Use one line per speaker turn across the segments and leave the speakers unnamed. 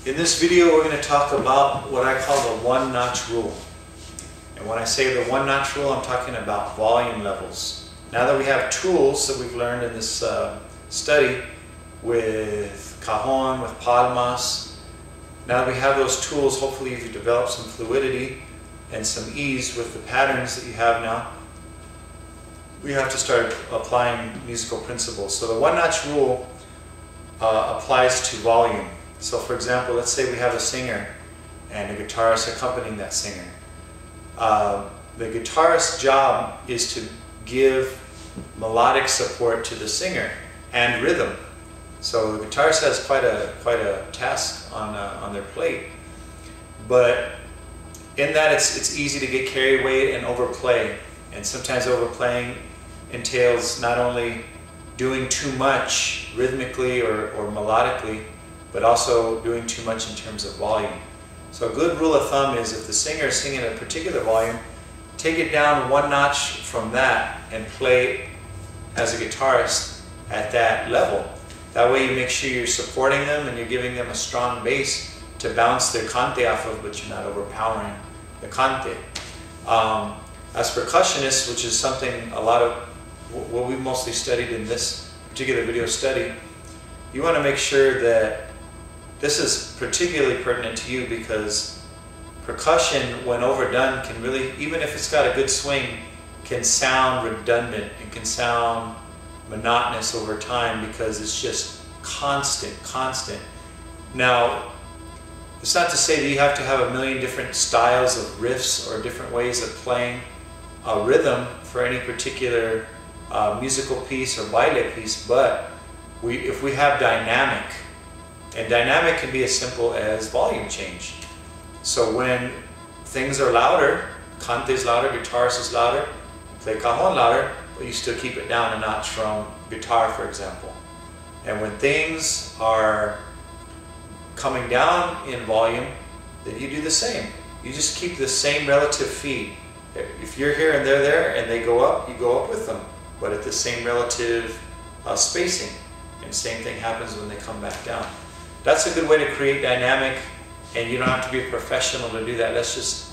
In this video, we're going to talk about what I call the one-notch rule. And when I say the one-notch rule, I'm talking about volume levels. Now that we have tools that we've learned in this study with Cajon, with Palmas, now that we have those tools, hopefully you've developed some fluidity and some ease with the patterns that you have now. We have to start applying musical principles. So the one-notch rule applies to volume. So for example, let's say we have a singer and a guitarist accompanying that singer. The guitarist's job is to give melodic support to the singer and rhythm. So the guitarist has quite a task on their plate. But in that, it's easy to get carried away and overplay. And sometimes overplaying entails not only doing too much rhythmically or melodically, but also doing too much in terms of volume. So a good rule of thumb is if the singer is singing at a particular volume, take it down one notch from that and play as a guitarist at that level. That way you make sure you're supporting them and you're giving them a strong base to bounce their cante off of, but you're not overpowering the cante. As percussionists, which is something a lot of what we mostly studied in this particular video study, you want to make sure that this is particularly pertinent to you because percussion, when overdone, can really, even if it's got a good swing, can sound redundant and can sound monotonous over time because it's just constant. Now, it's not to say that you have to have a million different styles of riffs or different ways of playing a rhythm for any particular musical piece or baile piece, but if we have dynamic, and dynamic can be as simple as volume change. So when things are louder, cante is louder, guitarist is louder, play cajon louder, but you still keep it down a notch from guitar, for example. And when things are coming down in volume, then you do the same. You just keep the same relative feed. If you're here and they're there and they go up, you go up with them, but at the same relative spacing. And same thing happens when they come back down. That's a good way to create dynamic, and you don't have to be a professional to do that. That's just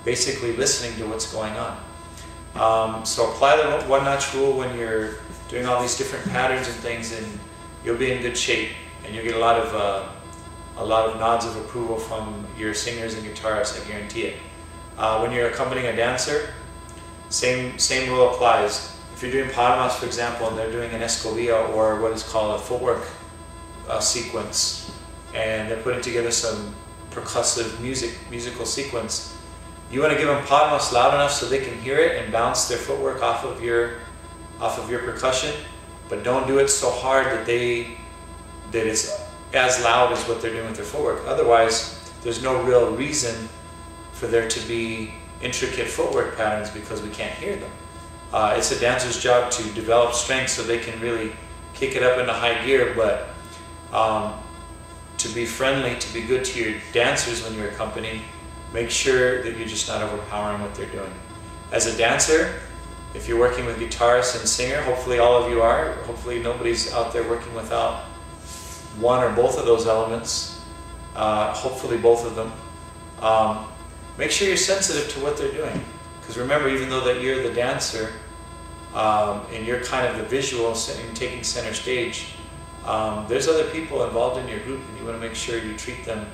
basically listening to what's going on. So apply the one-notch rule when you're doing all these different patterns and things, and you'll be in good shape, and you'll get a lot of nods of approval from your singers and guitarists. I guarantee it. When you're accompanying a dancer, same rule applies. If you're doing palmas, for example, and they're doing an escobilla or what is called a footwork sequence, and they're putting together some percussive musical sequence, you want to give them palmas loud enough so they can hear it and bounce their footwork off of your percussion, but don't do it so hard that it's as loud as what they're doing with their footwork. Otherwise, there's no real reason for there to be intricate footwork patterns because we can't hear them. It's a dancer's job to develop strength so they can really kick it up into high gear, but to be friendly, to be good to your dancers when you're accompanying, make sure that you're just not overpowering what they're doing. As a dancer, if you're working with guitarist and singer, hopefully all of you are, hopefully nobody's out there working without one or both of those elements, hopefully both of them. Make sure you're sensitive to what they're doing. Because remember, even though that you're the dancer and you're kind of the visual and taking center stage, there's other people involved in your group, and you want to make sure you treat them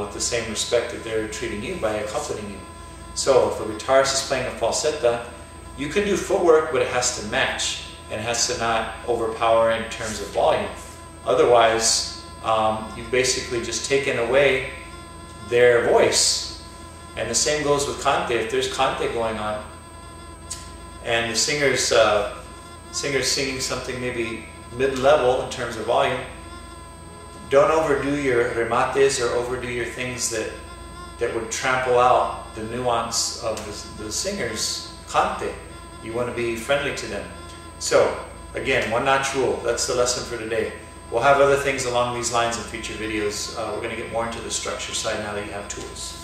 with the same respect that they're treating you by accompanying you. So if a guitarist is playing a falsetta, you can do footwork, but it has to match and it has to not overpower in terms of volume. Otherwise, you've basically just taken away their voice. And the same goes with cante. If there's cante going on and the singer's singing something maybe mid-level in terms of volume, don't overdo your remates or overdo your things that would trample out the nuance of the singer's cante. You want to be friendly to them. So again, one-notch rule. That's the lesson for today. We'll have other things along these lines in future videos. We're going to get more into the structure side now that you have tools.